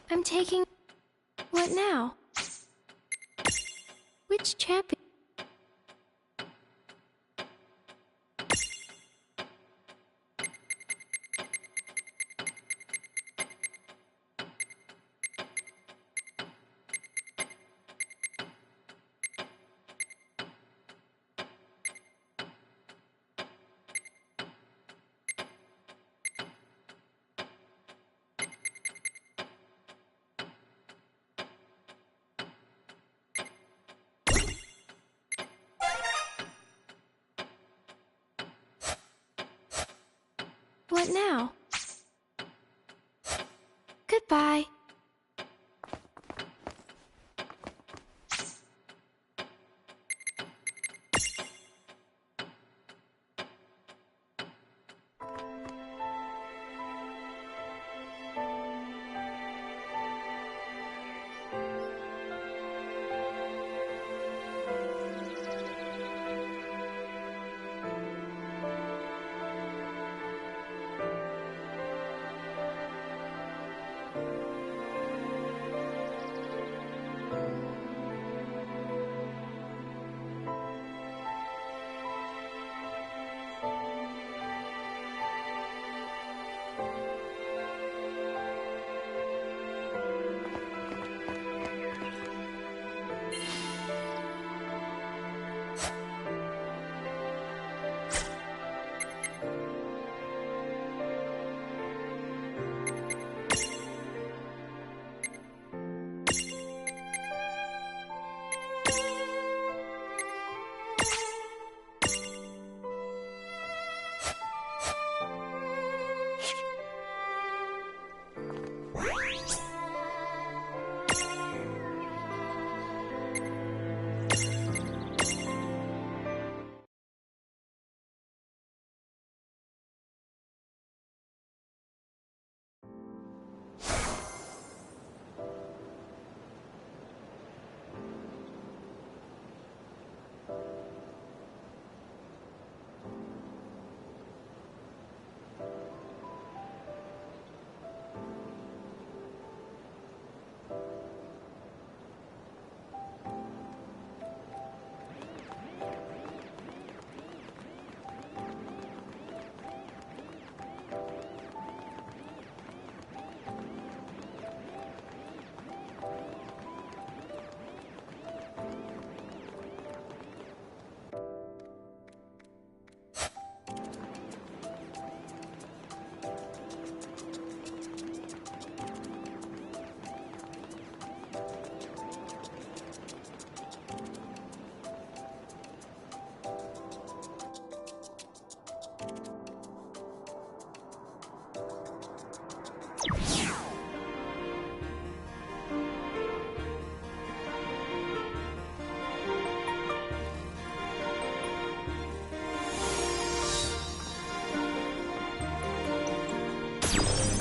I'm taking... What now? Which champion? What now? Goodbye.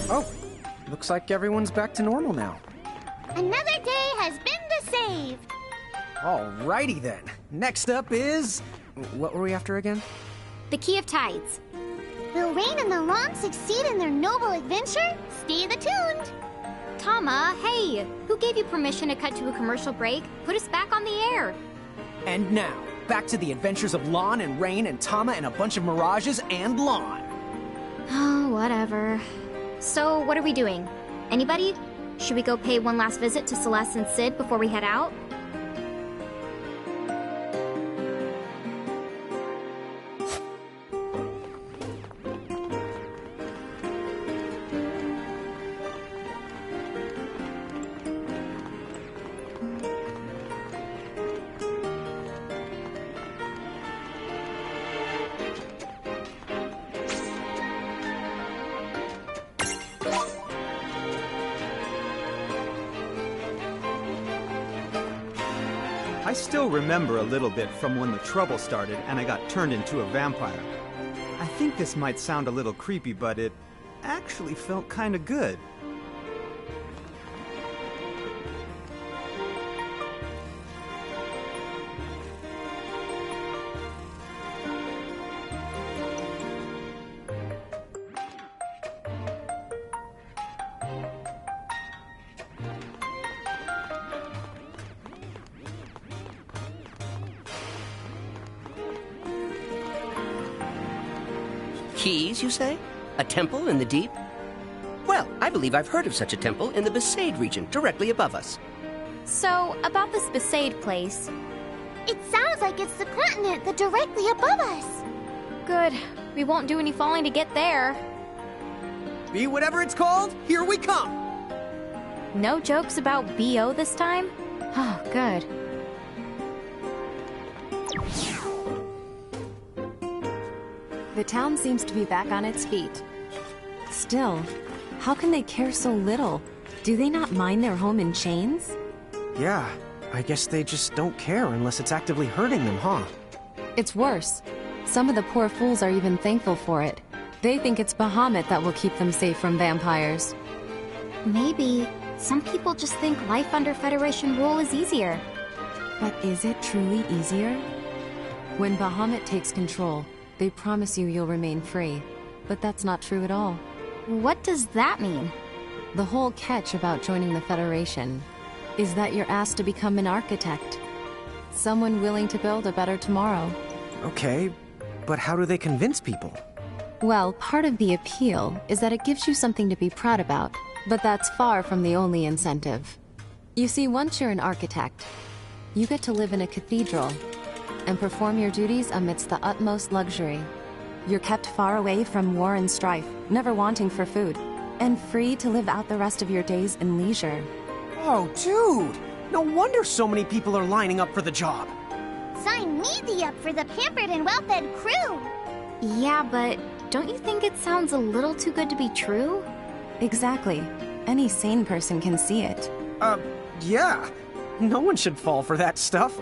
Oh, looks like everyone's back to normal now. Another day has been saved. Alrighty then. Next up is... What were we after again? The Key of Tides. Will Rain and the Lawn succeed in their noble adventure? Stay tuned. Tama, hey! Who gave you permission to cut to a commercial break? Put us back on the air. And now, back to the adventures of Lawn and Rain and Tama and a bunch of mirages and Lawn. Oh, whatever. So, what are we doing? Anybody? Should we go pay one last visit to Celeste and Sid before we head out? I still remember a little bit from when the trouble started and I got turned into a vampire. I think this might sound a little creepy, but it actually felt kinda good. Keys, you say? A temple in the deep? Well, I believe I've heard of such a temple in the Besaid region, directly above us. So, about this Besaid place. It sounds like it's the continent that's directly above us. Good. We won't do any falling to get there. Be whatever it's called, here we come! No jokes about BO this time? Oh, good. The town seems to be back on its feet. Still, how can they care so little? Do they not mind their home in chains? Yeah, I guess they just don't care unless it's actively hurting them, huh? It's worse. Some of the poor fools are even thankful for it. They think it's Bahamut that will keep them safe from vampires. Maybe some people just think life under Federation rule is easier. But is it truly easier? When Bahamut takes control, they promise you'll remain free. But that's not true at all. What does that mean? The whole catch about joining the Federation is that you're asked to become an architect. Someone willing to build a better tomorrow. Okay, but how do they convince people? Well, part of the appeal is that it gives you something to be proud about, but that's far from the only incentive. You see, once you're an architect, you get to live in a cathedral and perform your duties amidst the utmost luxury. You're kept far away from war and strife, never wanting for food, and free to live out the rest of your days in leisure. Oh, dude! No wonder so many people are lining up for the job. Sign me up for the pampered and well-fed crew. Yeah, but don't you think it sounds a little too good to be true? Exactly. Any sane person can see it. Yeah. No one should fall for that stuff,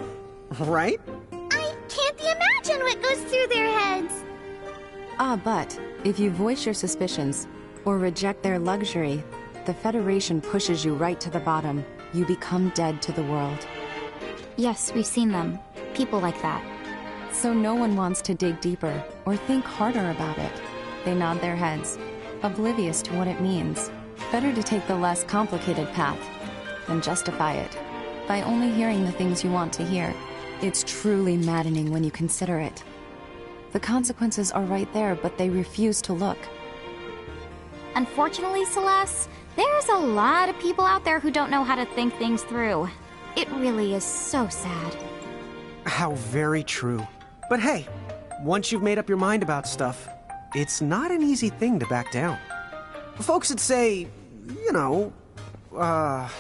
right? I can't imagine what goes through their heads. But if you voice your suspicions or reject their luxury, the Federation pushes you right to the bottom. You become dead to the world. Yes, we've seen them. People like that. So no one wants to dig deeper or think harder about it. They nod their heads, oblivious to what it means. Better to take the less complicated path than justify it by only hearing the things you want to hear. It's truly maddening when you consider it. The consequences are right there, but they refuse to look. Unfortunately, Celeste, there's a lot of people out there who don't know how to think things through. It really is so sad. How very true. But hey, once you've made up your mind about stuff, it's not an easy thing to back down. Folks would say, you know, oh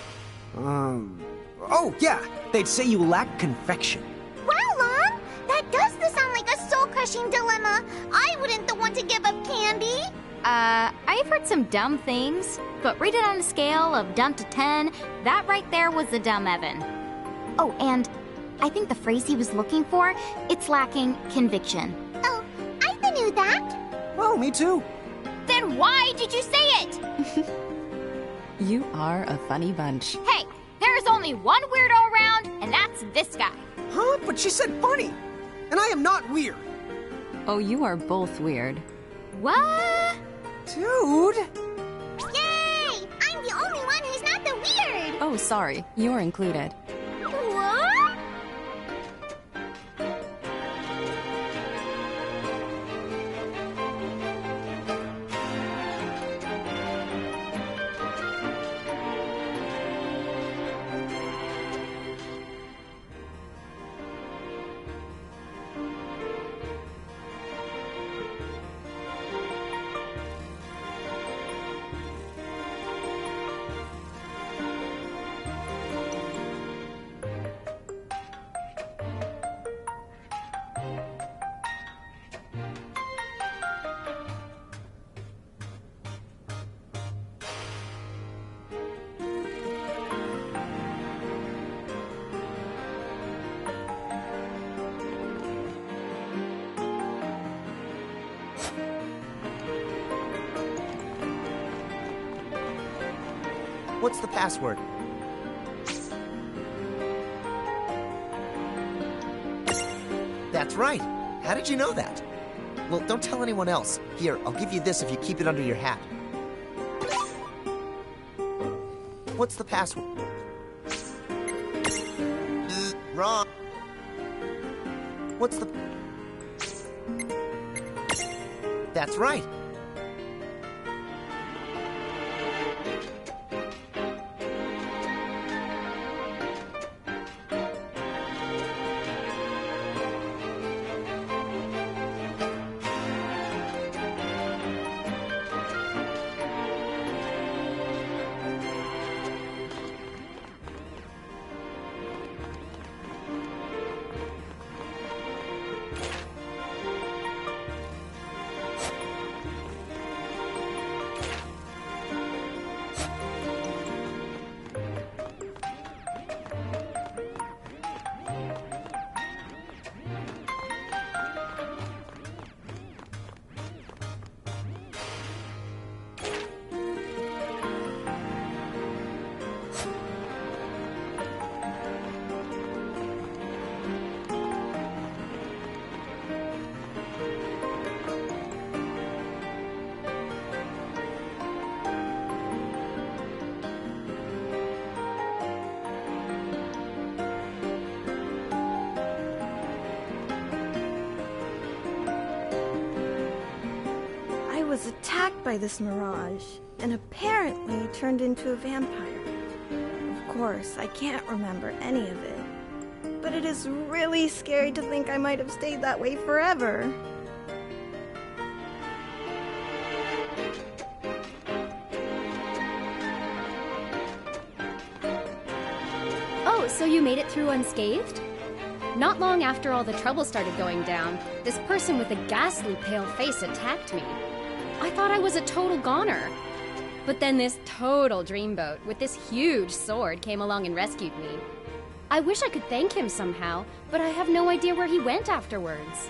yeah, they'd say you lack confection. Wow, Lon! That does sound like a soul-crushing dilemma. I wouldn't the one to give up candy. I've heard some dumb things, but rate it on a scale of dumb to 10, that right there was the dumb Evan. Oh, and I think the phrase he was looking for, it's lacking conviction. Oh, I knew that. Oh, me too. Then why did you say it? You are a funny bunch. Hey, there's only one weirdo around, and that's this guy. Huh? But she said funny. And I am not weird. Oh, you are both weird. What? Dude! Yay! I'm the only one who's not the weird. Oh, sorry. You're included. What? What's the password? That's right. How did you know that? Well, don't tell anyone else. Here, I'll give you this if you keep it under your hat. What's the password? Wrong. What's the... That's right. I was attacked by this mirage, and apparently turned into a vampire. Of course, I can't remember any of it, but it is really scary to think I might have stayed that way forever. Oh, so you made it through unscathed? Not long after all the trouble started going down, this person with a ghastly pale face attacked me. I thought I was a total goner. But then this total dreamboat with this huge sword came along and rescued me. I wish I could thank him somehow, but I have no idea where he went afterwards.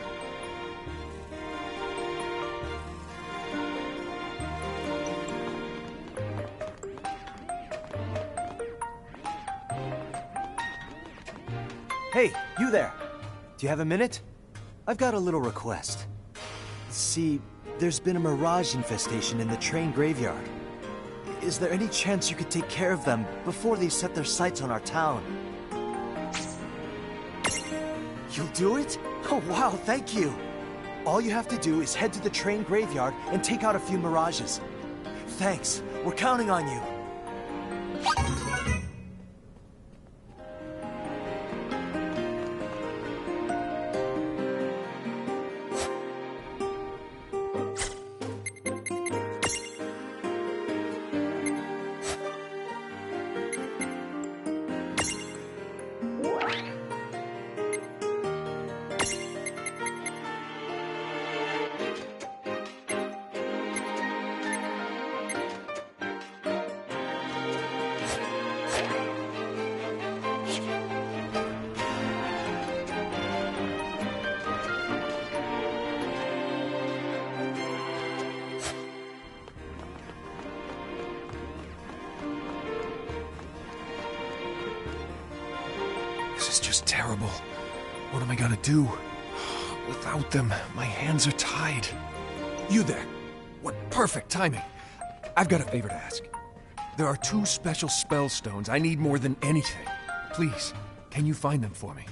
Hey, you there! Do you have a minute? I've got a little request. See, there's been a mirage infestation in the train graveyard. Is there any chance you could take care of them before they set their sights on our town? You'll do it? Oh wow, thank you! All you have to do is head to the train graveyard and take out a few mirages. Thanks, we're counting on you. This is just terrible. What am I gonna do? Without them, my hands are tied. You there! What perfect timing! I've got a favor to ask. There are 2 special spell stones I need more than anything. Please, can you find them for me?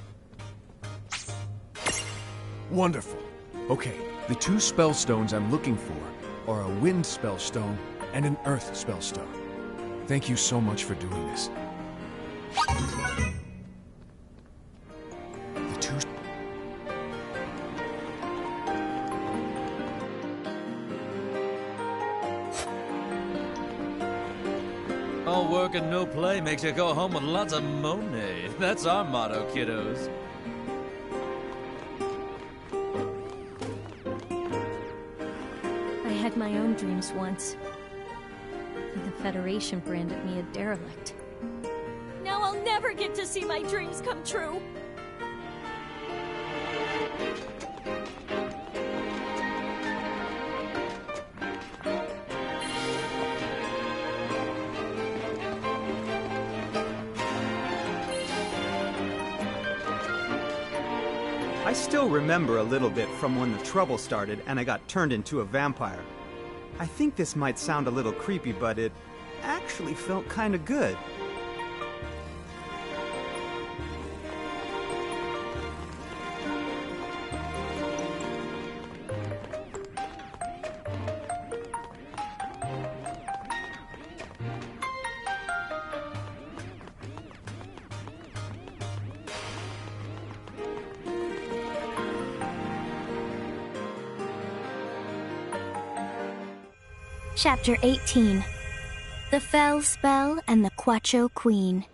Wonderful. Okay, the 2 spell stones I'm looking for are a wind spell stone and an earth spell stone. Thank you so much for doing this. The 2... All work and no play makes you go home with lots of money. That's our motto, kiddos. I had my own dreams once. And the Federation branded me a derelict. Now I'll never get to see my dreams come true. I still remember a little bit from when the trouble started and I got turned into a vampire. I think this might sound a little creepy, but it actually felt kinda good. Chapter 18. The Fell Spell and the Quacho Queen.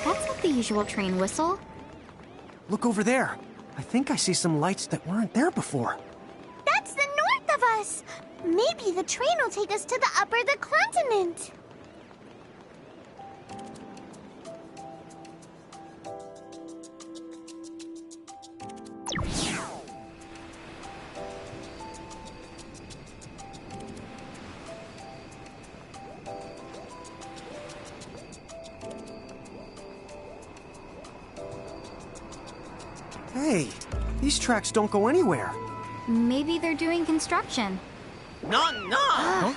That's not the usual train whistle. Look over there. I think I see some lights that weren't there before. That's the north of us! Maybe the train will take us to the upper the continent. Hey, these tracks don't go anywhere. Maybe they're doing construction. No!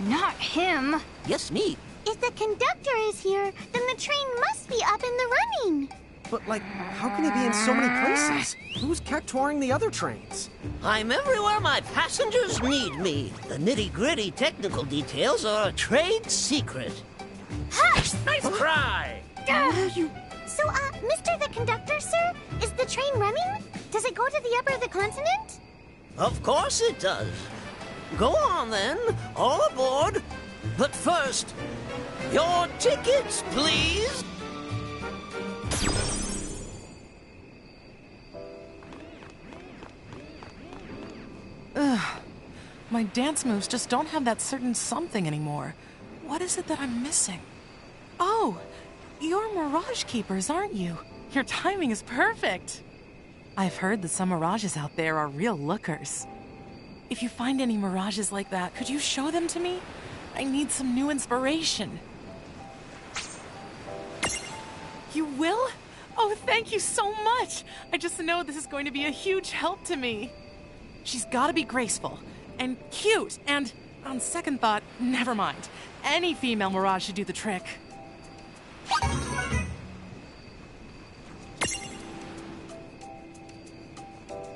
Not him. Yes, me. If the conductor is here, then the train must be up in the running. But, like, how can he be in so many places? Who's cactuaring the other trains? I'm everywhere my passengers need me. The nitty-gritty technical details are a trade secret. Ha! Nice try! So, Mr. the Conductor, sir, is the train running? Does it go to the upper of the continent? Of course it does. Go on, then. All aboard. But first, your tickets, please. Ugh. My dance moves just don't have that certain something anymore. What is it that I'm missing? Oh, you're Mirage Keepers, aren't you? Your timing is perfect. I've heard that some Mirages out there are real lookers. If you find any Mirages like that, could you show them to me? I need some new inspiration. You will? Oh, thank you so much! I just know this is going to be a huge help to me. She's gotta be graceful, and cute, and, on second thought, never mind. Any female Mirage should do the trick.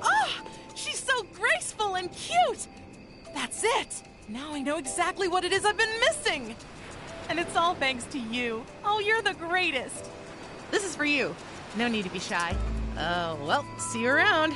Oh, she's so graceful and cute! That's it! Now I know exactly what it is I've been missing! And it's all thanks to you. Oh, you're the greatest! This is for you. No need to be shy. Oh, well, see you around.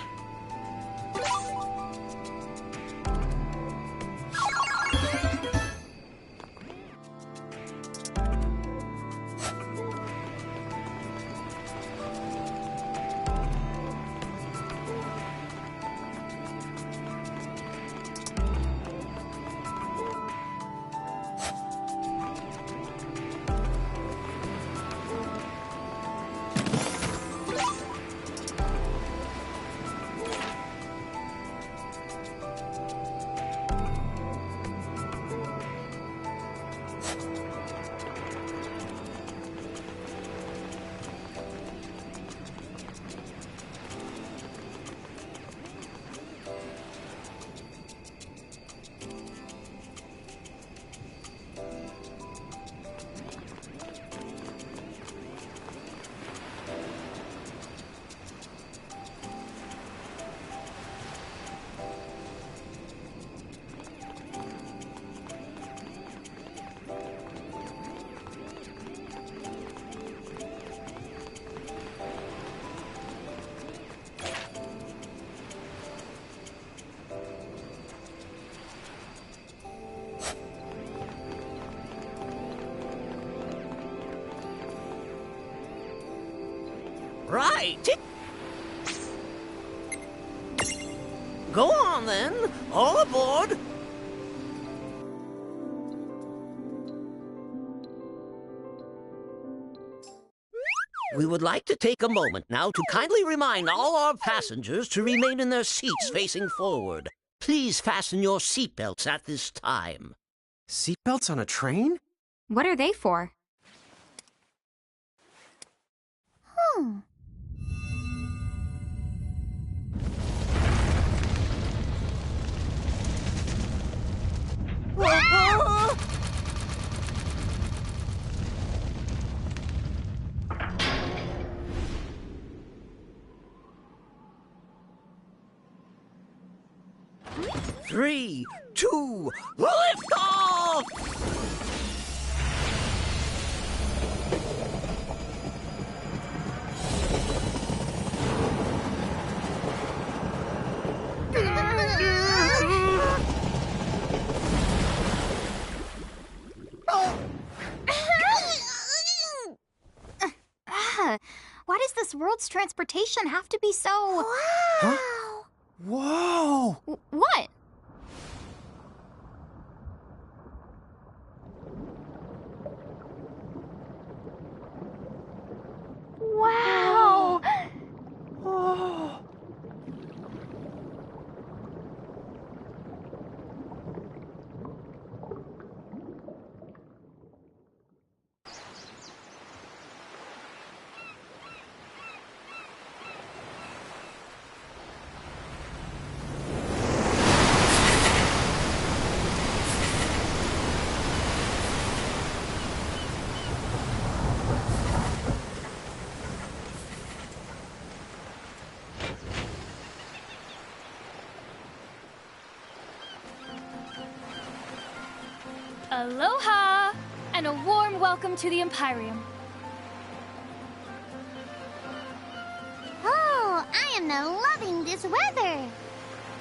Right! Go on, then. All aboard! We would like to take a moment now to kindly remind all our passengers to remain in their seats facing forward. Please fasten your seatbelts at this time. Seatbelts on a train? What are they for? Three, two, lift off! Why does this world's transportation have to be so... Wow! Whoa! What? Wow! Oh. Aloha! And a warm welcome to the Empyreum. Oh, I am now loving this weather.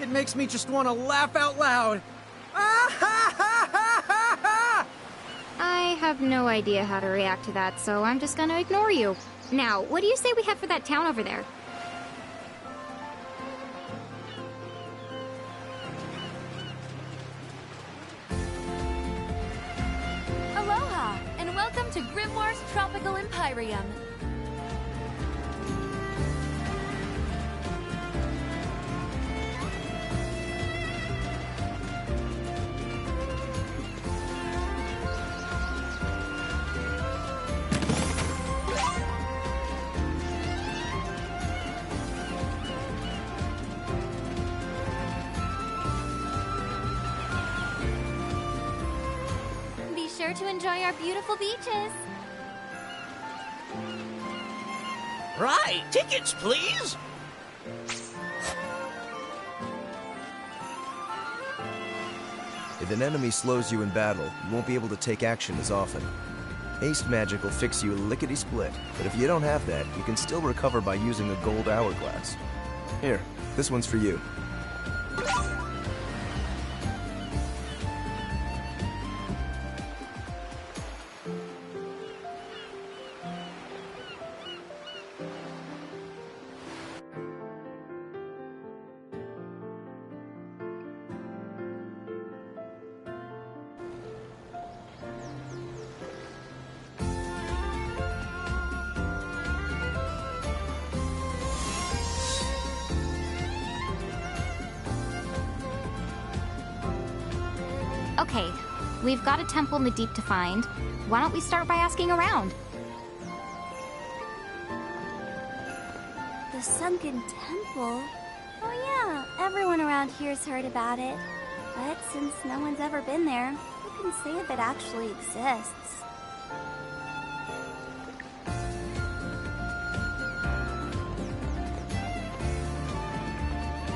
It makes me just want to laugh out loud. I have no idea how to react to that, so I'm just gonna ignore you. Now, what do you say we head for that town over there? Aloha! And welcome to Grimoire's Tropical Empyreum. Be sure to enjoy our beautiful beaches. Right, tickets, please! If an enemy slows you in battle, you won't be able to take action as often. Haste magic will fix you lickety-split, but if you don't have that, you can still recover by using a gold hourglass. Here, this one's for you. Okay, we've got a temple in the deep to find. Why don't we start by asking around? The sunken temple? Oh yeah, everyone around here's heard about it. But since no one's ever been there, who can say if it actually exists?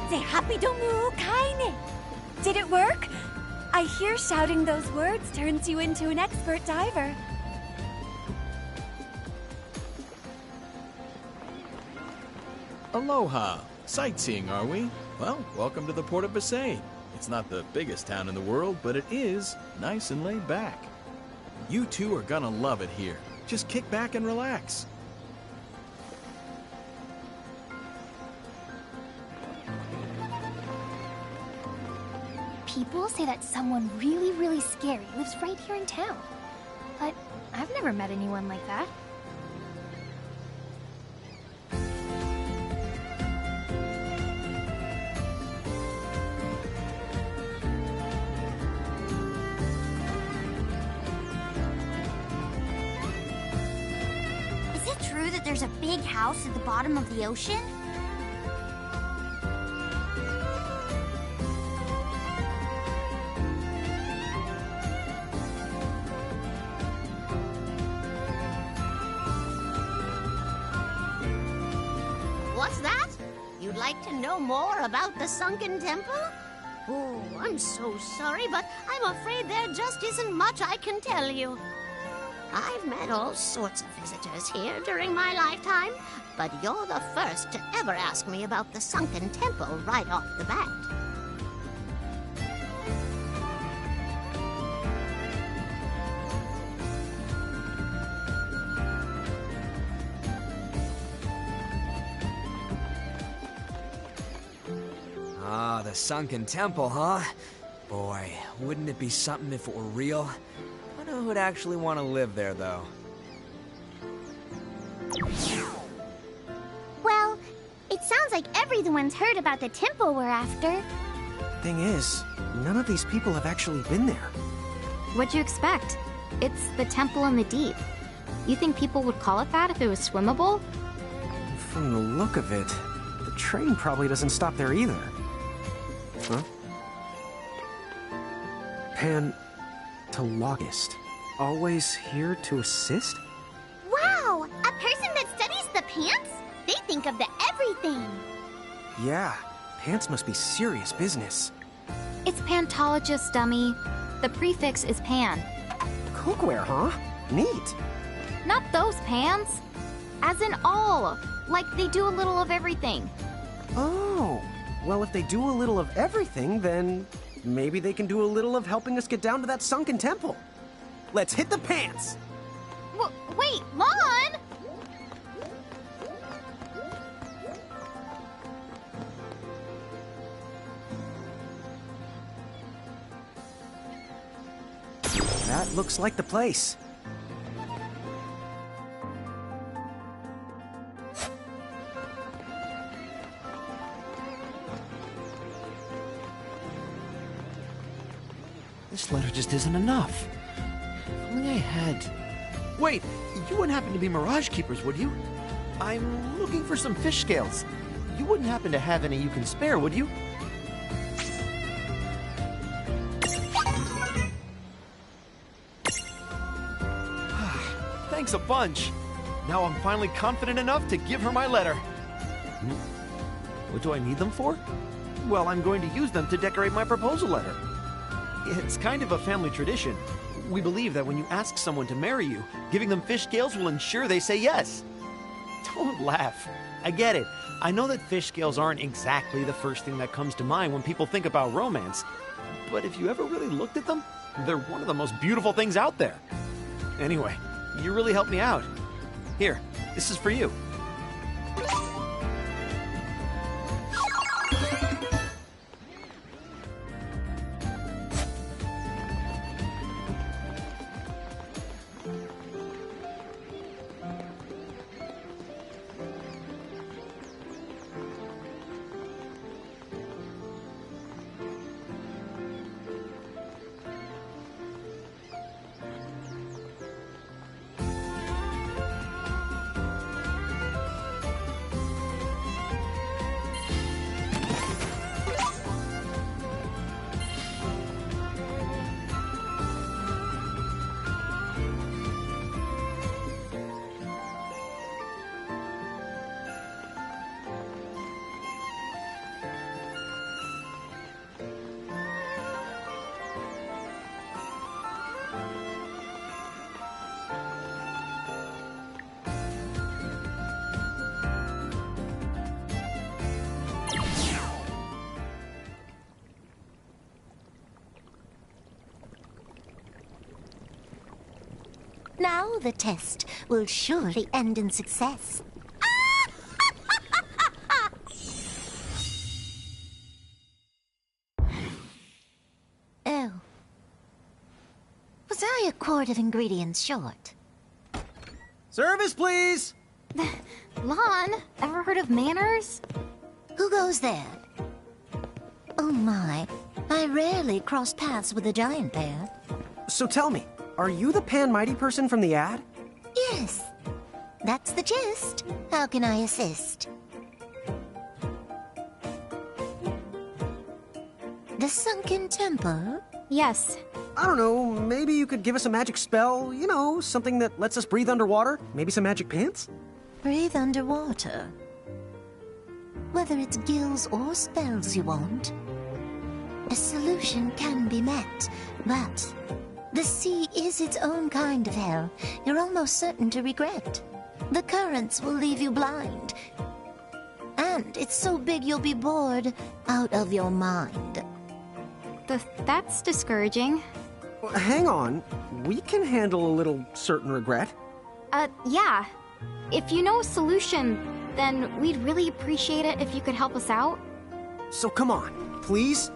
Say happy domu kaine! Did it work? I hear shouting those words turns you into an expert diver. Aloha! Sightseeing, are we? Well, welcome to the Port of Basay. It's not the biggest town in the world, but it is nice and laid back. You two are gonna love it here. Just kick back and relax. People say that someone really, really scary lives right here in town. But I've never met anyone like that. Is it true that there's a big house at the bottom of the ocean? What's that? You'd like to know more about the sunken temple? Oh, I'm so sorry, but I'm afraid there just isn't much I can tell you. I've met all sorts of visitors here during my lifetime, but you're the first to ever ask me about the sunken temple right off the bat. Ah, the sunken temple, huh? Boy, wouldn't it be something if it were real? I wonder who'd actually want to live there, though. Well, it sounds like everyone's heard about the temple we're after. Thing is, none of these people have actually been there. What'd you expect? It's the temple in the deep. You think people would call it that if it was swimmable? From the look of it, the train probably doesn't stop there either. Huh? Pantologist. Always here to assist? Wow! A person that studies the pants? They think of the everything. Yeah, pants must be serious business. It's pantologist, dummy. The prefix is pan. Cookware, huh? Neat. Not those pans. As in all. Like they do a little of everything. Oh. Well, if they do a little of everything, then maybe they can do a little of helping us get down to that sunken temple. Let's hit the pants! Wait, Lon! That looks like the place. This letter just isn't enough. If only I had... Wait, you wouldn't happen to be Mirage Keepers, would you? I'm looking for some fish scales. You wouldn't happen to have any you can spare, would you? Thanks a bunch. Now I'm finally confident enough to give her my letter. What do I need them for? Well, I'm going to use them to decorate my proposal letter. It's kind of a family tradition. We believe that when you ask someone to marry you, giving them fish scales will ensure they say yes. Don't laugh. I get it. I know that fish scales aren't exactly the first thing that comes to mind when people think about romance. But if you ever really looked at them, they're one of the most beautiful things out there. Anyway, you really helped me out. Here, this is for you. Now the test will surely end in success. Was I a quart of ingredients short? Service, please! Lon, ever heard of manners? Who goes there? Oh my, I rarely cross paths with a giant bear. So tell me, are you the Pan Mighty person from the ad? Yes, that's the gist. How can I assist? The sunken temple? Yes. I don't know, maybe you could give us a magic spell, you know, something that lets us breathe underwater? Maybe some magic pants? Breathe underwater. Whether it's gills or spells you want, a solution can be met, but the sea is its own kind of hell you're almost certain to regret. The currents will leave you blind, and it's so big you'll be bored out of your mind. That's discouraging. Hang on, we can handle a little certain regret. Yeah. If you know a solution, then we'd really appreciate it if you could help us out. So come on, please?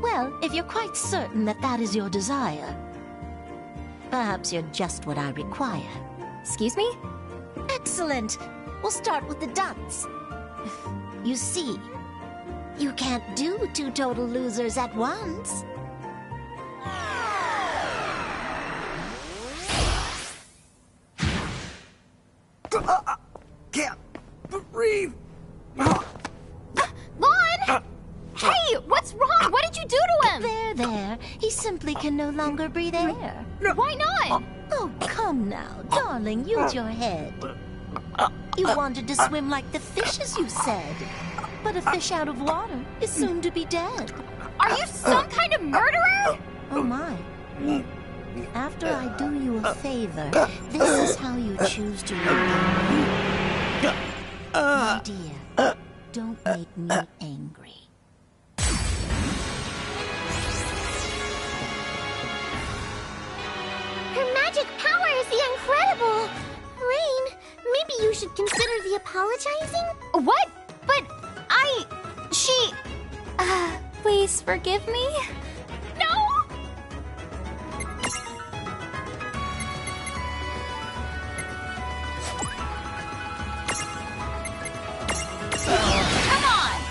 Well, if you're quite certain that that is your desire, perhaps you're just what I require. Excuse me? Excellent! We'll start with the dunce. You see, you can't do two total losers at once. Can't breathe. Lon! Hey, what's wrong? What did you do to him? There. He simply can no longer breathe air. Why not? Oh, come now, darling, use your head. You wanted to swim like the fishes, you said. But a fish out of water is soon to be dead. Are you some kind of murderer? Oh, my. After I do you a favor, this is how you choose to repay. My dear, don't make me angry. Her magic power is the incredible! Rain, maybe you should consider the apologizing? What? But please forgive me? No! Come on!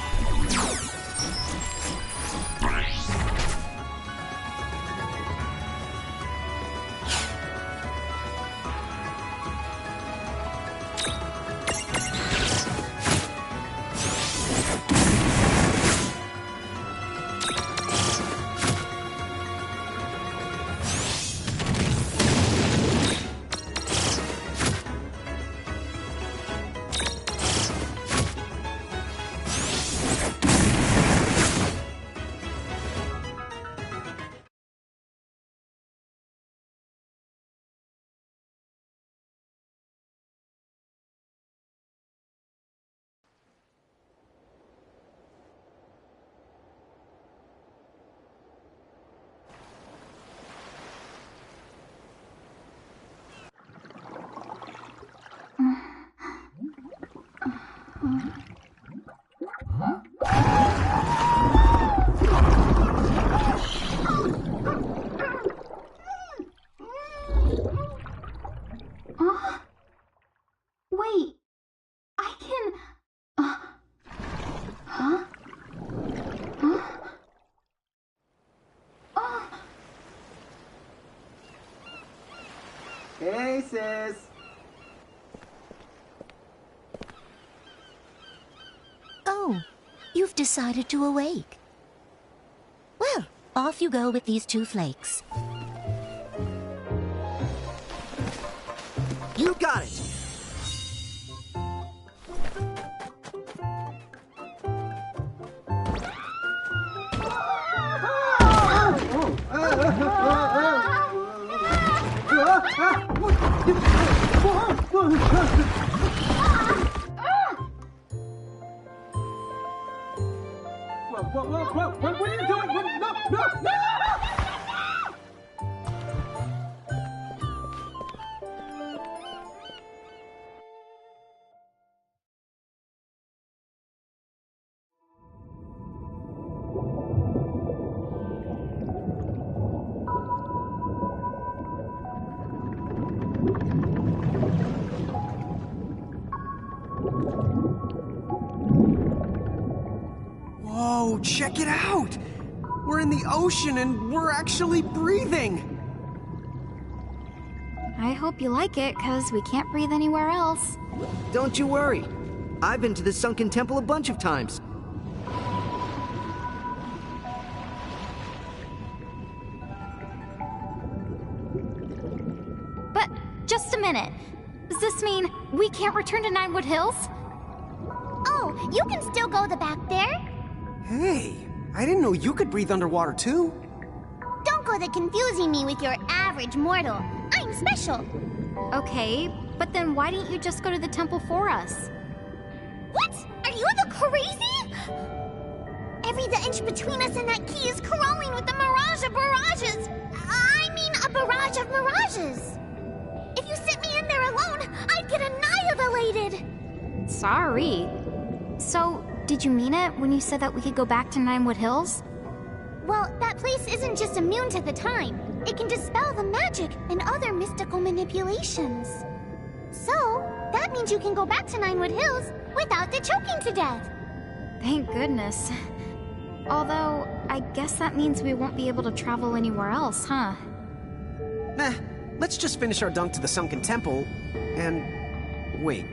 Wait, I can... Huh? Hey, sis. Oh, you've decided to awake. Well, off you go with these 2 flakes. You got it! Whoa, what are you doing? No! Check it out! We're in the ocean and we're actually breathing! I hope you like it, because we can't breathe anywhere else. Don't you worry. I've been to the sunken temple a bunch of times. But, just a minute. Does this mean we can't return to Ninewood Hills? Oh, you can still go the back there. Hey, I didn't know you could breathe underwater too. Don't go the confusing me with your average mortal. I'm special. Okay, but then why didn't you just go to the temple for us? What? Are you the crazy? Every inch between us and that key is crawling with a mirage of barrages. I mean, a barrage of mirages. If you sent me in there alone, I'd get annihilated. Sorry. So, did you mean it when you said that we could go back to Ninewood Hills? Well, that place isn't just immune to the time. It can dispel the magic and other mystical manipulations. So, that means you can go back to Ninewood Hills without the choking to death. Thank goodness. Although, I guess that means we won't be able to travel anywhere else, huh? Nah, let's just finish our dunk to the sunken temple, and... Wait,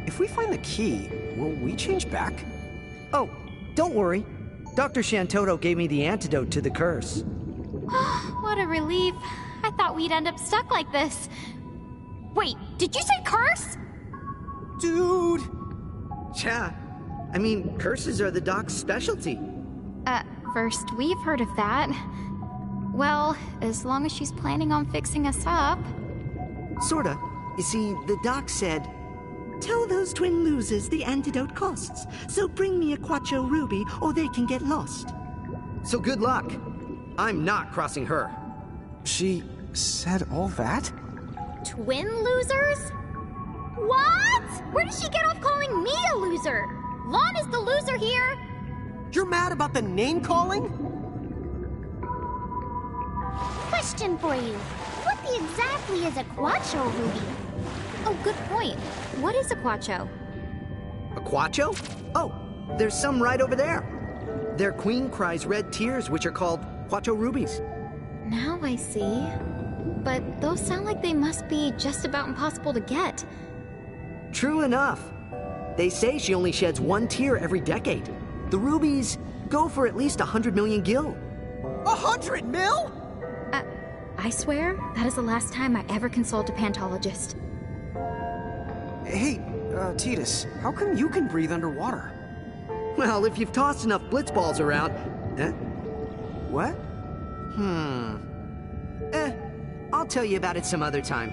if we find the key, will we change back? Oh, don't worry. Dr. Shantoto gave me the antidote to the curse. What a relief. I thought we'd end up stuck like this. Wait, did you say curse? Dude! Yeah, I mean, curses are the doc's specialty. First we've heard of that. Well, as long as she's planning on fixing us up. Sorta. You see, the doc said, "Tell those twin losers the antidote costs, so bring me a Quacho Ruby or they can get lost." So good luck. I'm not crossing her. She said all that? Twin losers? What? Where did she get off calling me a loser? Lon is the loser here. You're mad about the name calling? Question for you. What exactly is a Quacho Ruby? Oh, good point. What is a Quacho? A Quacho? Oh, there's some right over there. Their queen cries red tears, which are called Quacho Rubies. Now I see. But those sound like they must be just about impossible to get. True enough. They say she only sheds one tear every decade. The rubies go for at least 100 million gil. 100 mil? I swear, that is the last time I ever consult a pantologist. Hey, Titus, how come you can breathe underwater? Well, if you've tossed enough blitzballs around... What? I'll tell you about it some other time.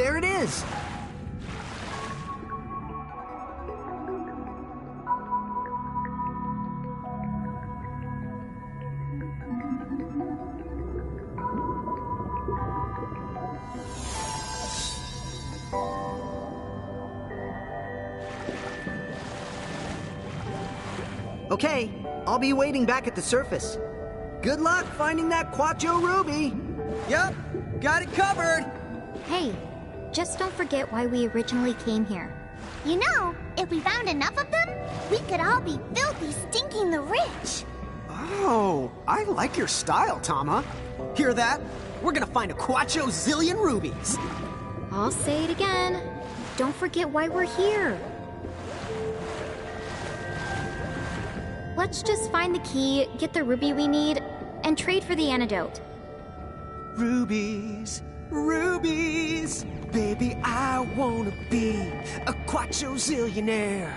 there it is. Okay, I'll be waiting back at the surface. Good luck finding that Quacho Ruby. Yep, got it covered. Hey, just don't forget why we originally came here. You know, if we found enough of them, we could all be filthy, stinking the rich. Oh, I like your style, Tama. Hear that? We're gonna find a Quacho zillion rubies. I'll say it again. Don't forget why we're here. Let's just find the key, get the ruby we need, and trade for the antidote. Rubies, rubies, baby, I wanna be a Quacho zillionaire.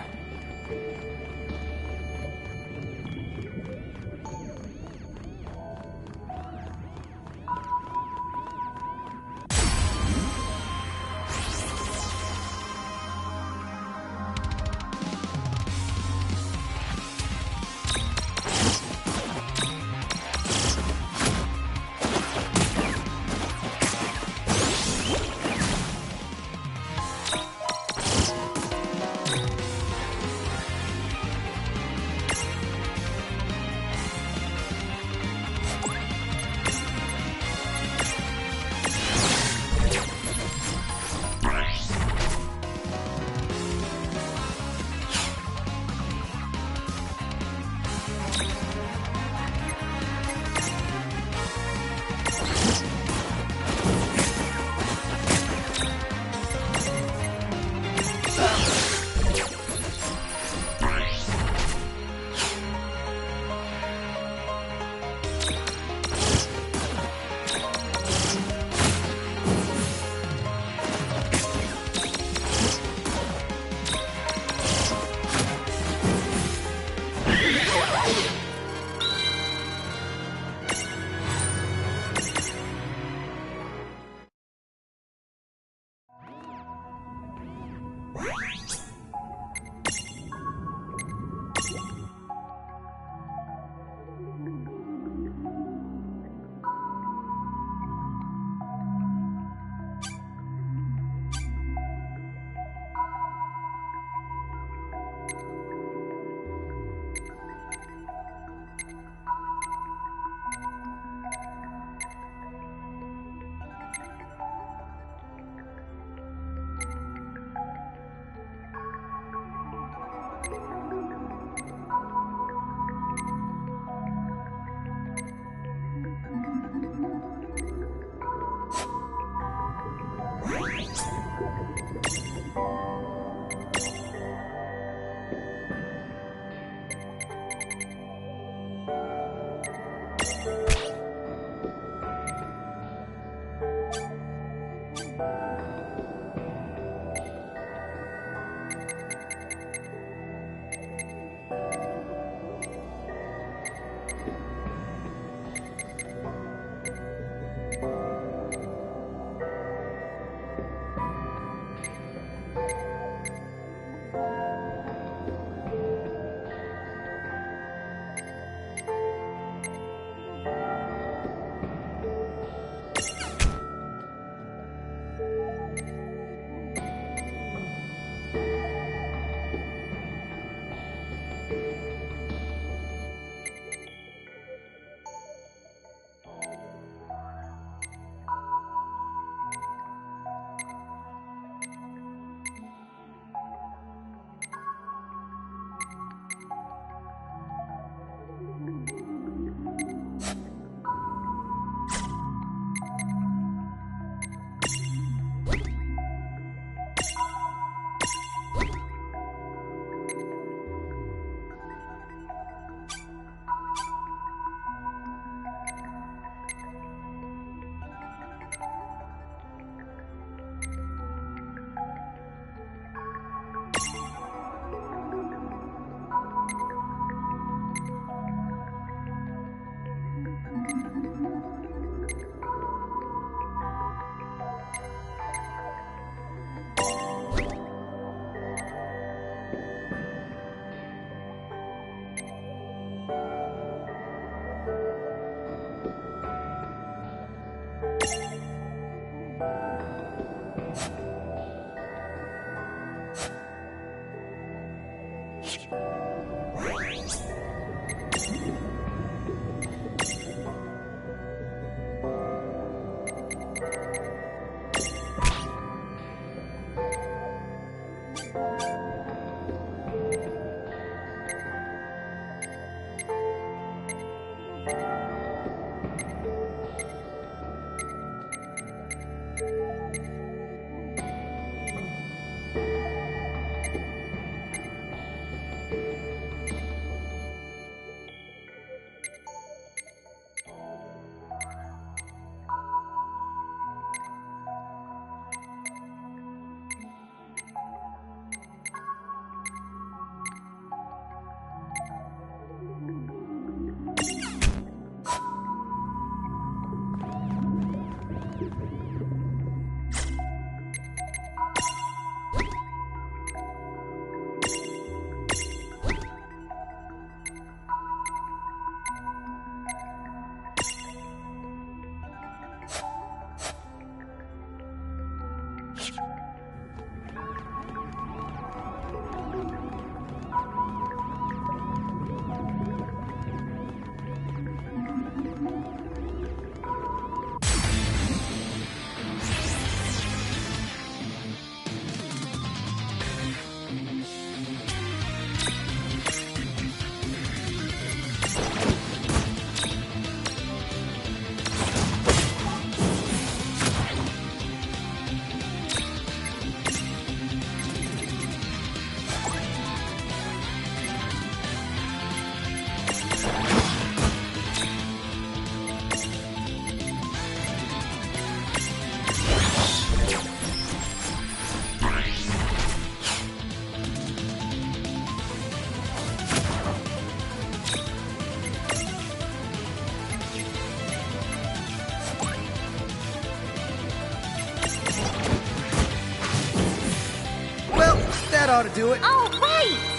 That ought to do it. Oh, right!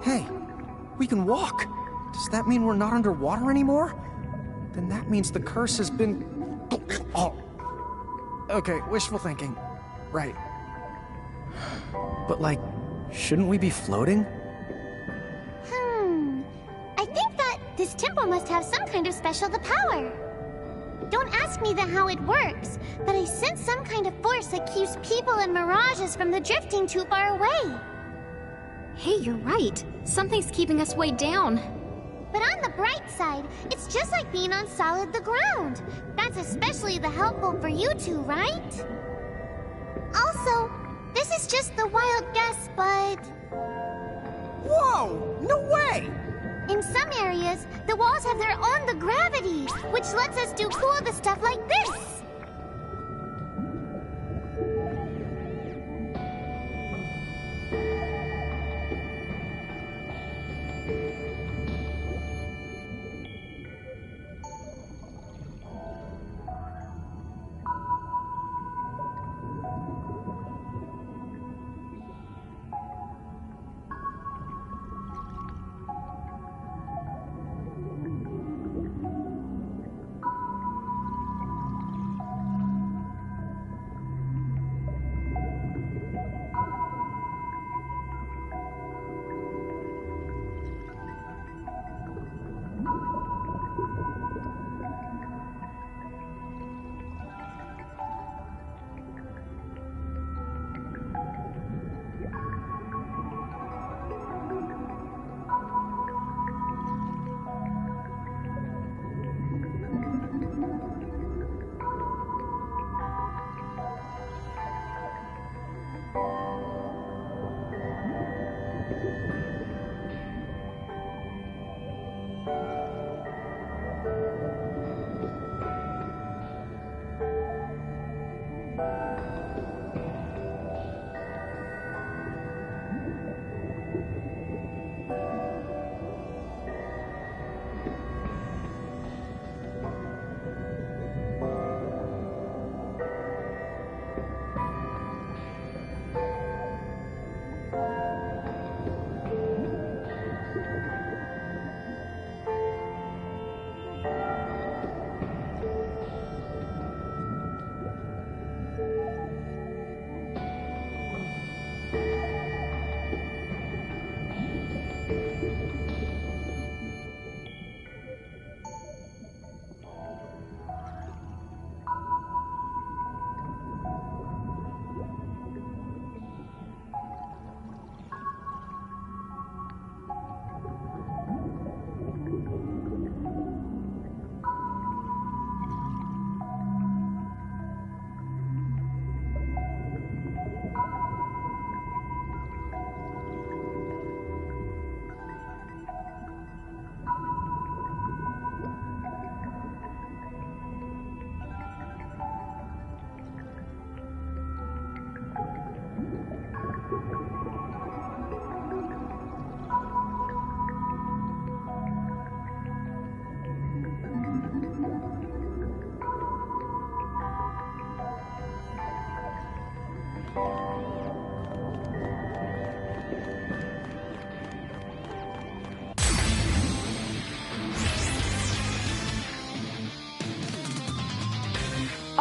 Hey, we can walk. Does that mean we're not underwater anymore? Then that means the curse has been... Oh. Okay, wishful thinking. Right. But like, shouldn't we be floating? I think that this temple must have some kind of special power. Don't ask me how it works, but I sense some kind of force that keeps people and mirages from the drifting too far away. Hey, you're right. Something's keeping us way down. But on the bright side, it's just like being on solid the ground. That's especially helpful for you two, right? Also, this is just the wild guess, but... Whoa! No way! In some areas, the walls have their own gravity, which lets us do cool stuff like this.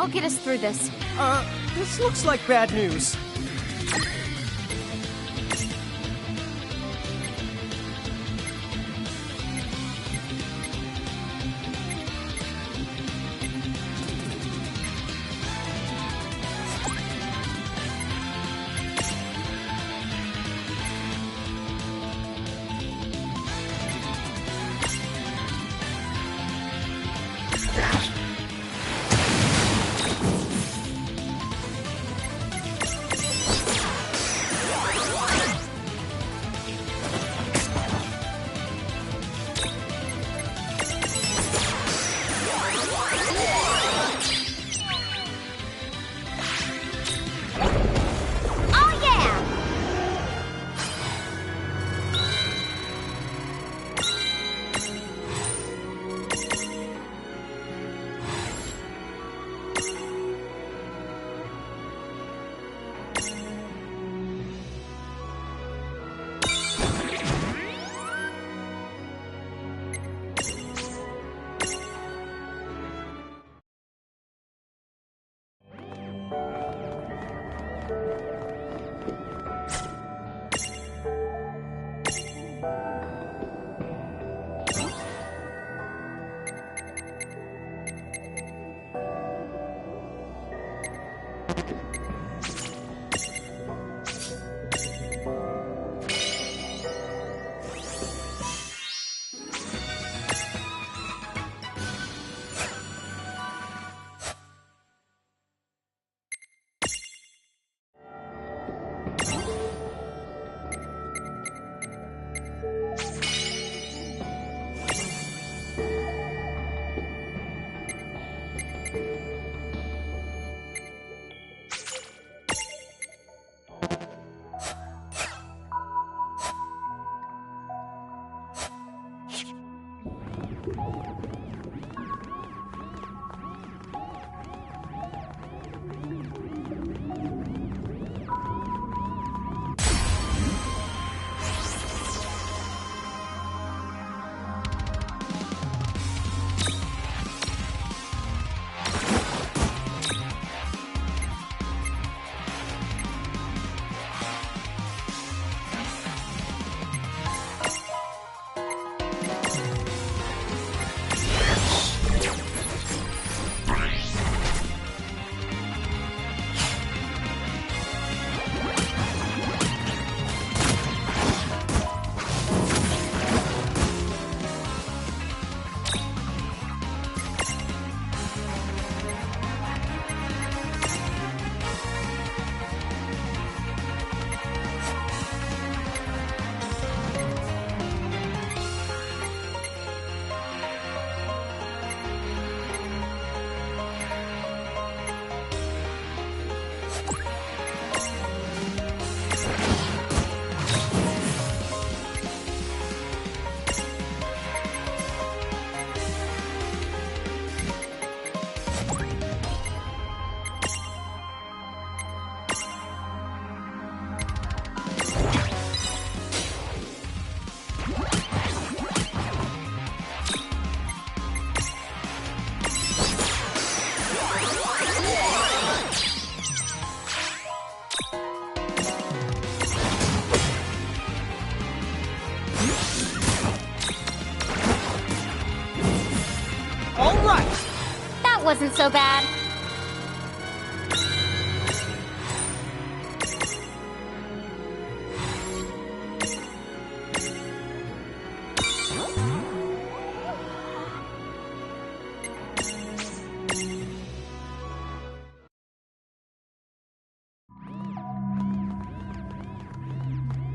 I'll get us through this. This looks like bad news. Wasn't so bad.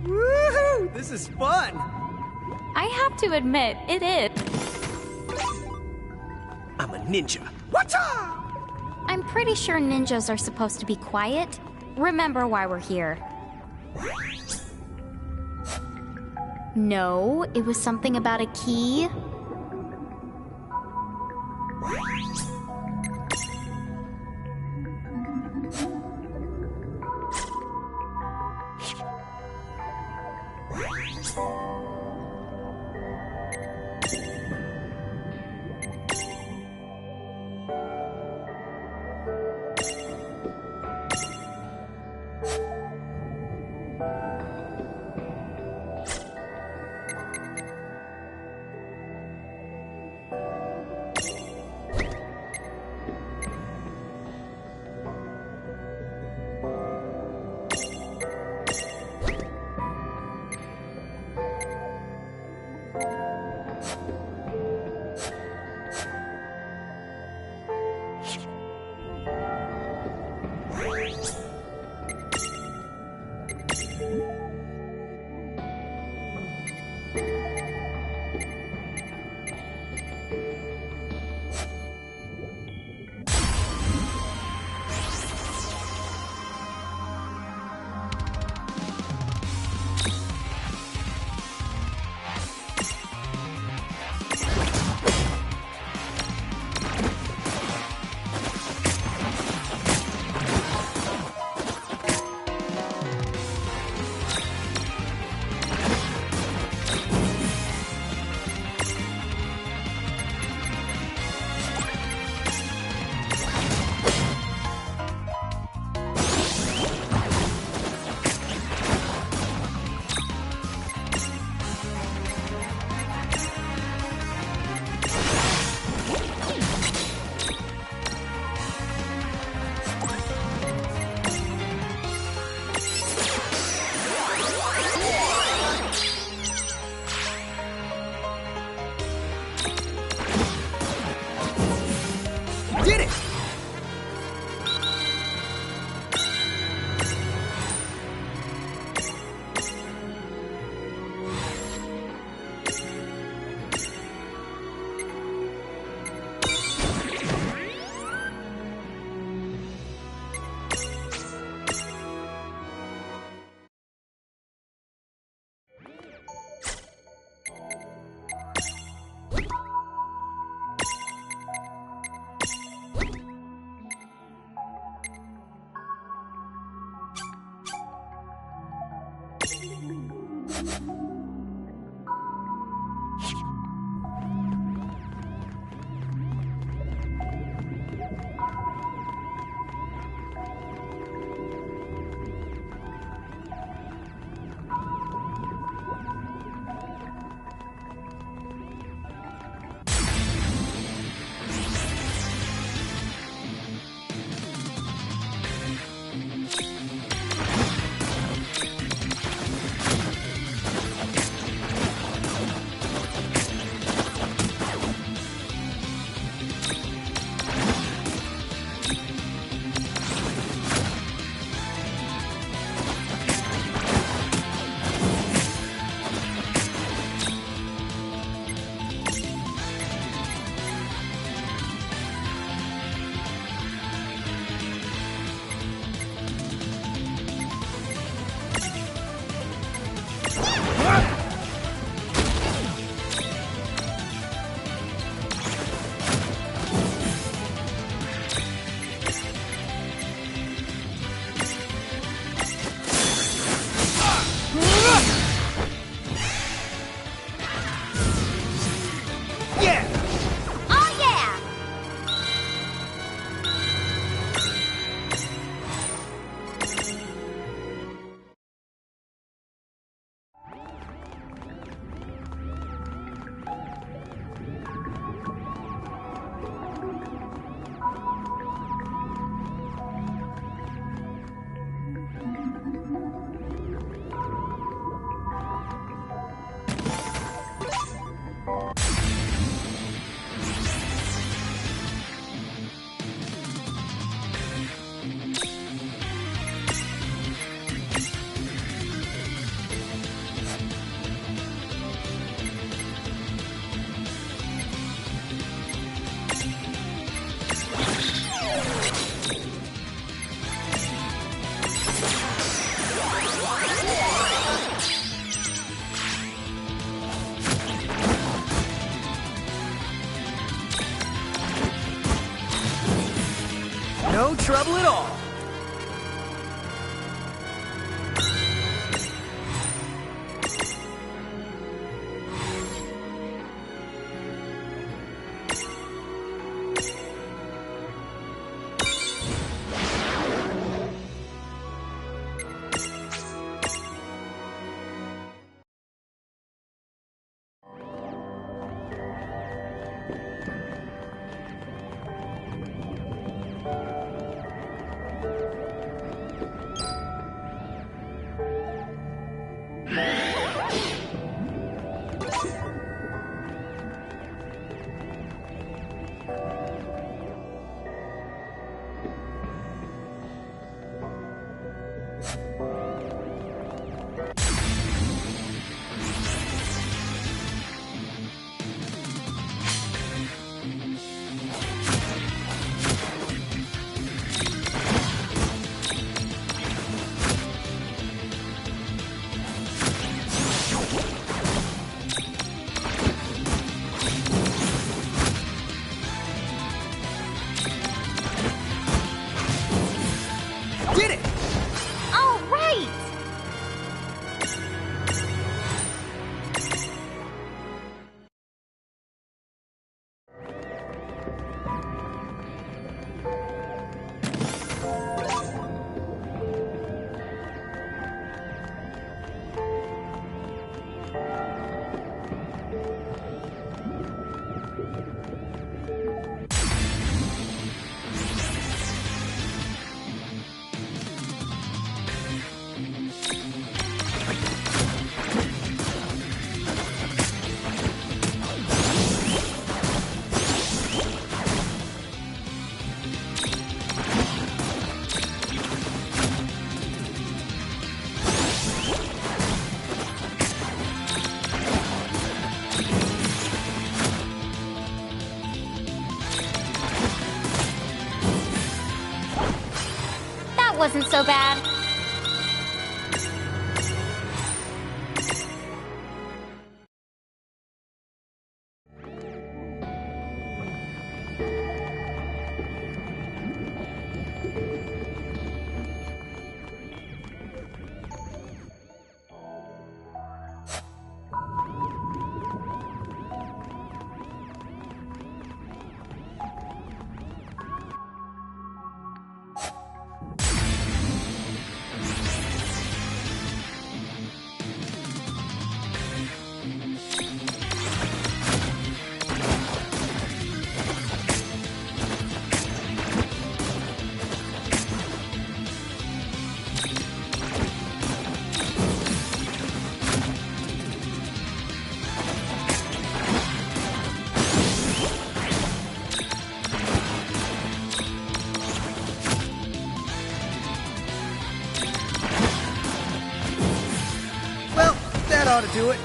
Woohoo! This is fun! I have to admit, it is. I'm a ninja. I'm pretty sure ninjas are supposed to be quiet. Remember why we're here. No, it was something about a key. No trouble at all. Wasn't so bad. ought to do it.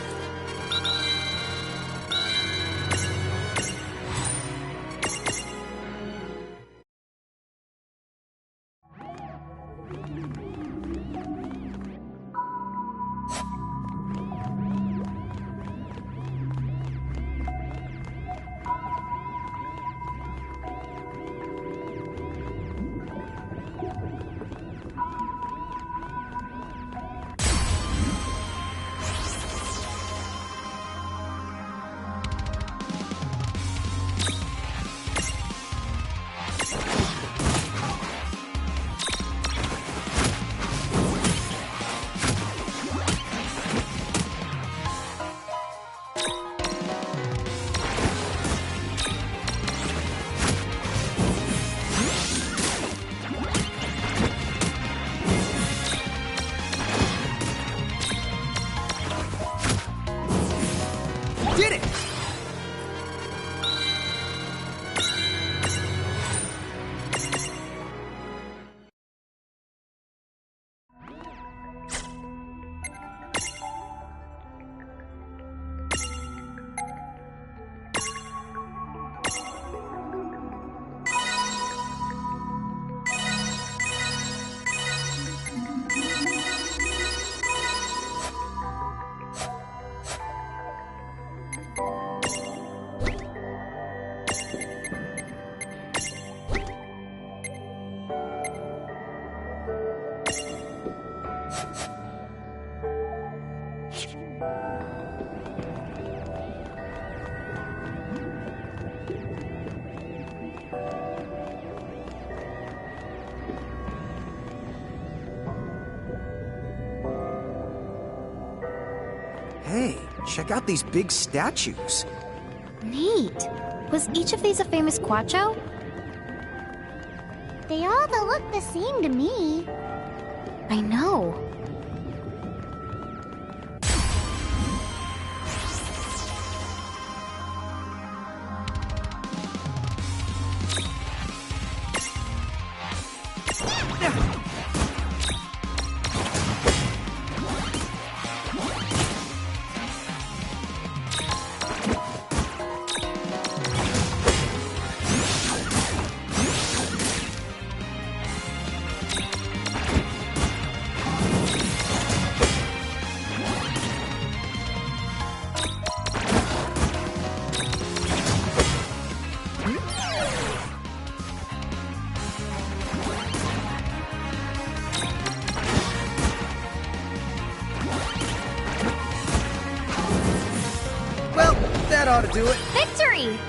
Did it! Hey, check out these big statues. Neat. Was each of these a famous Quacho? They all look the same to me. I know. Well, that ought to do it. Victory!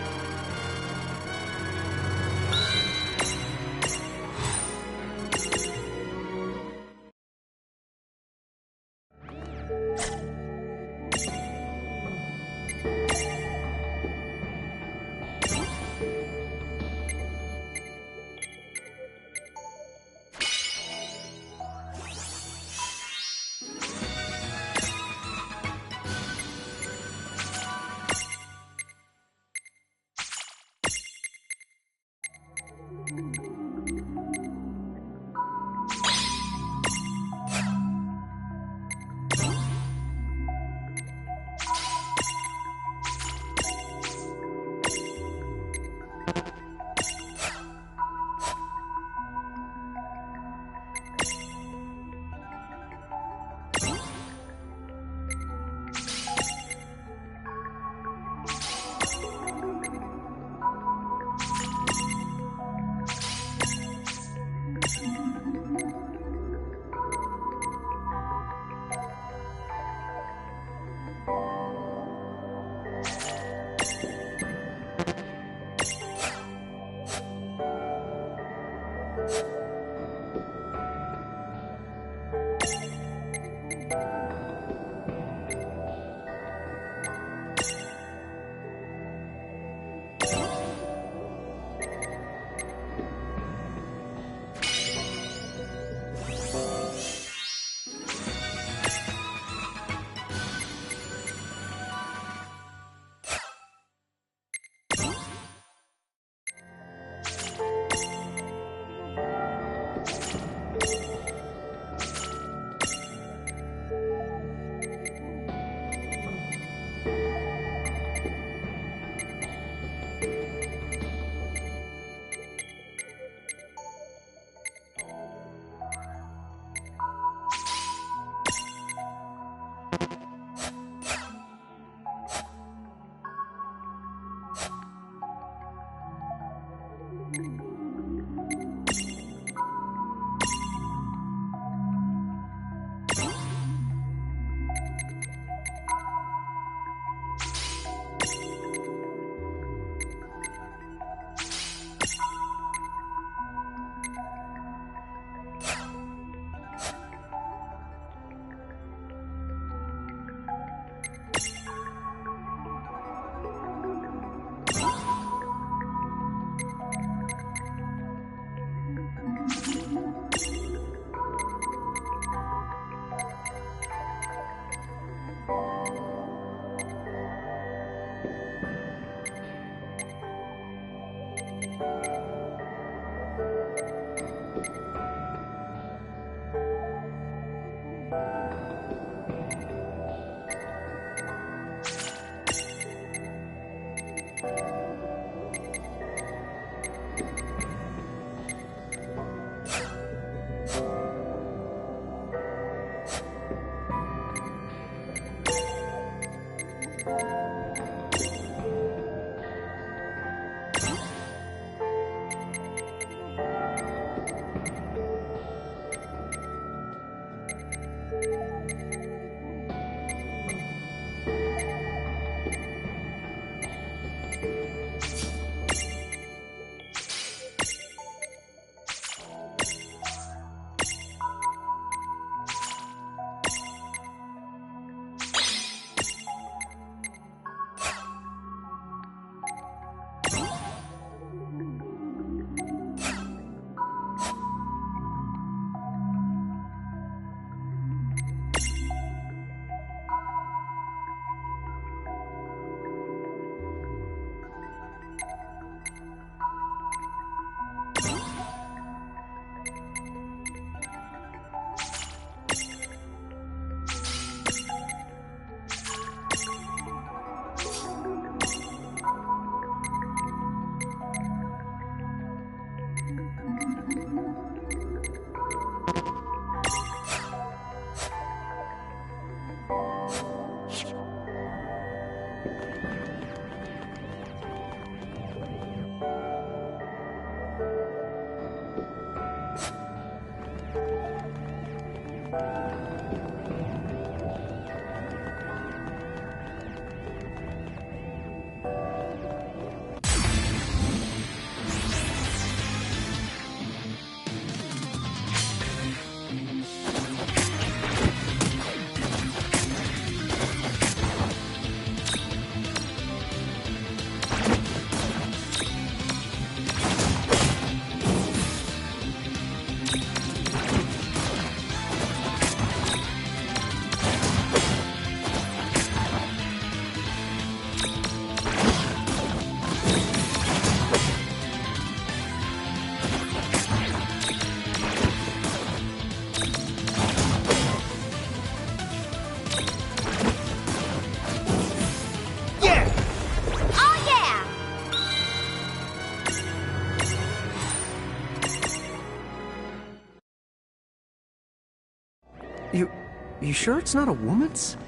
You sure it's not a woman's?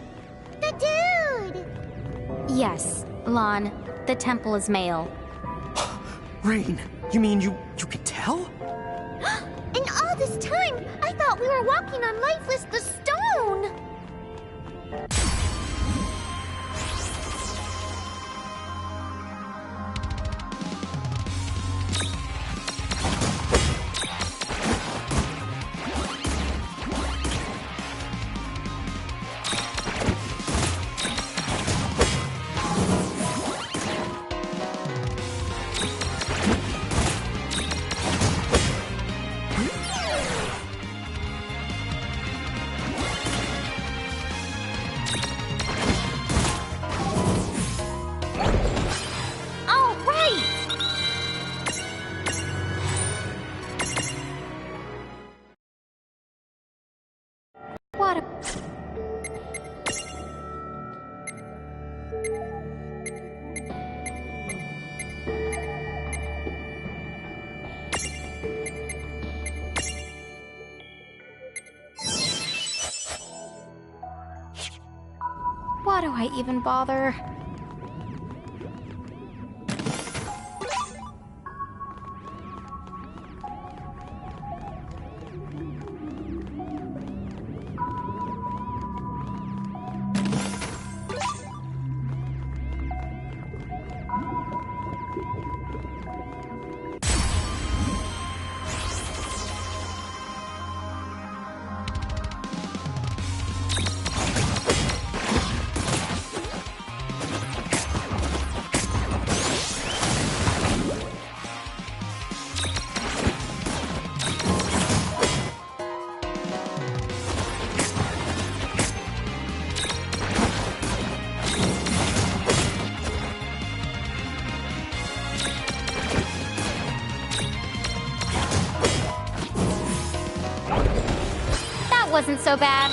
The dude! Yes, Lon. The temple is male. Rain, you mean you could tell? And all this time, I thought we were walking on Lifeless the Stone! Why do I even bother? Wasn't so bad.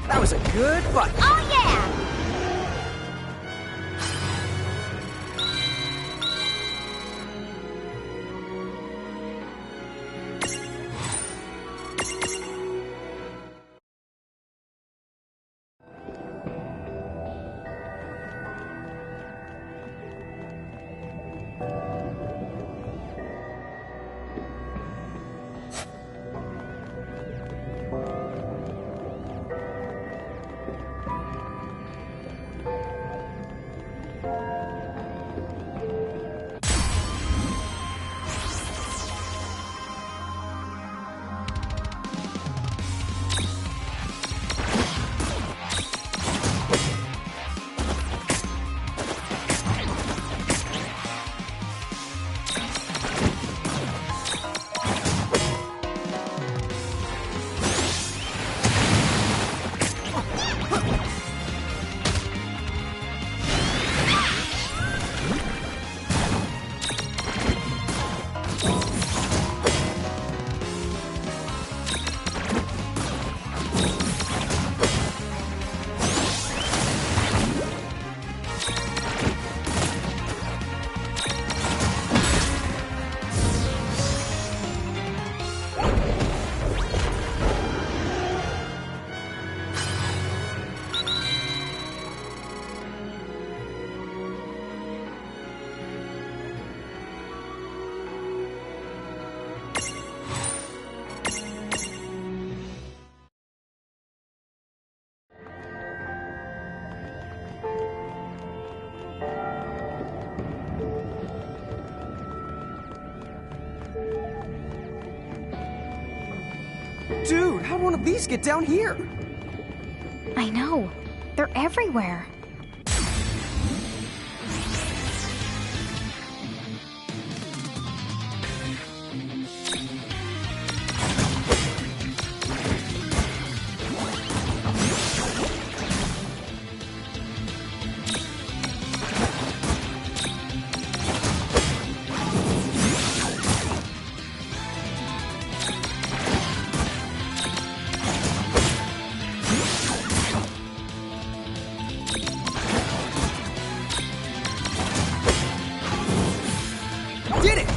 That was a good fight. Oh, yeah! Dude, how'd one of these get down here? I know. They're everywhere. Did it!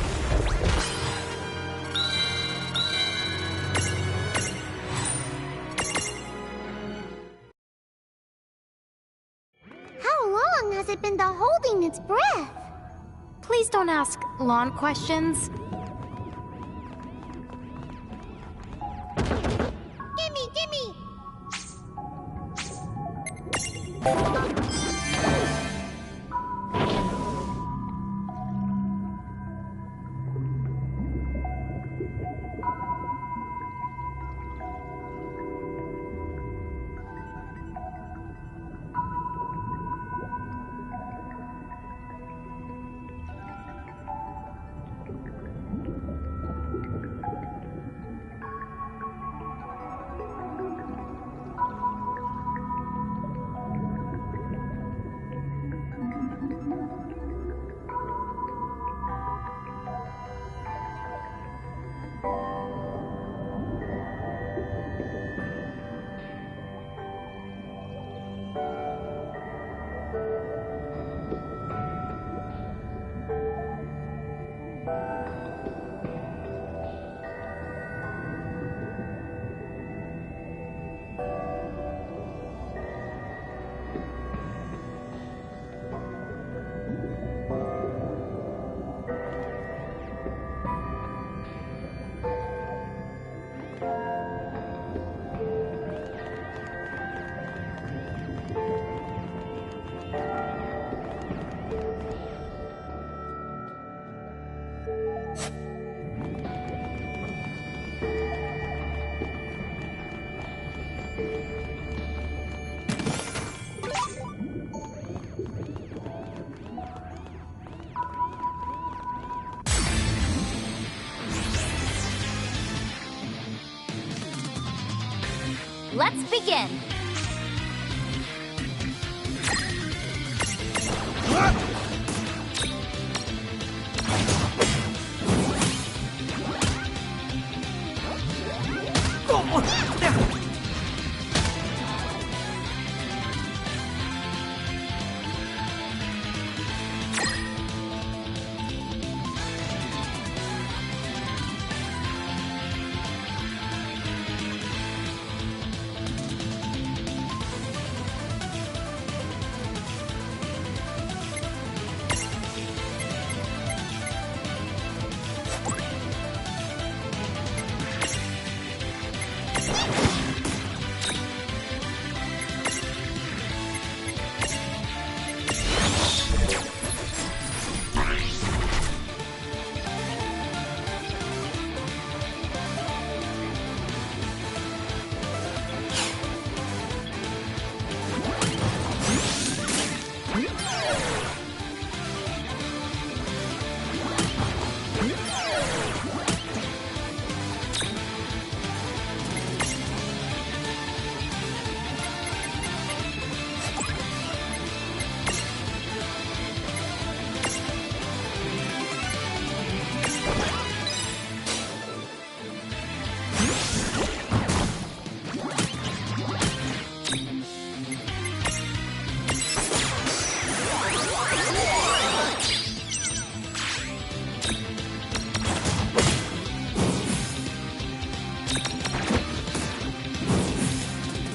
How long has it been holding its breath? Please don't ask lawn questions. Gimme, gimme! let's begin.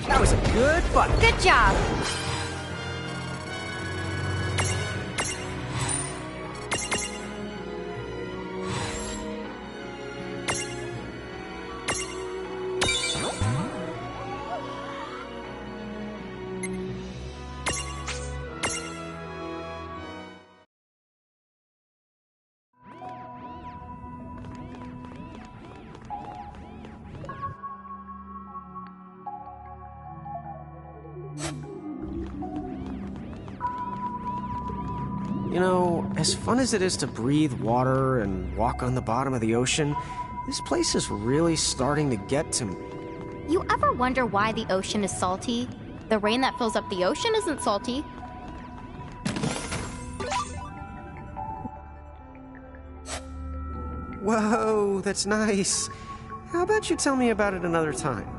That was a good fight. Good job. You know, as fun as it is to breathe water and walk on the bottom of the ocean, this place is really starting to get to me. You ever wonder why the ocean is salty? The rain that fills up the ocean isn't salty. Whoa, that's nice. How about you tell me about it another time?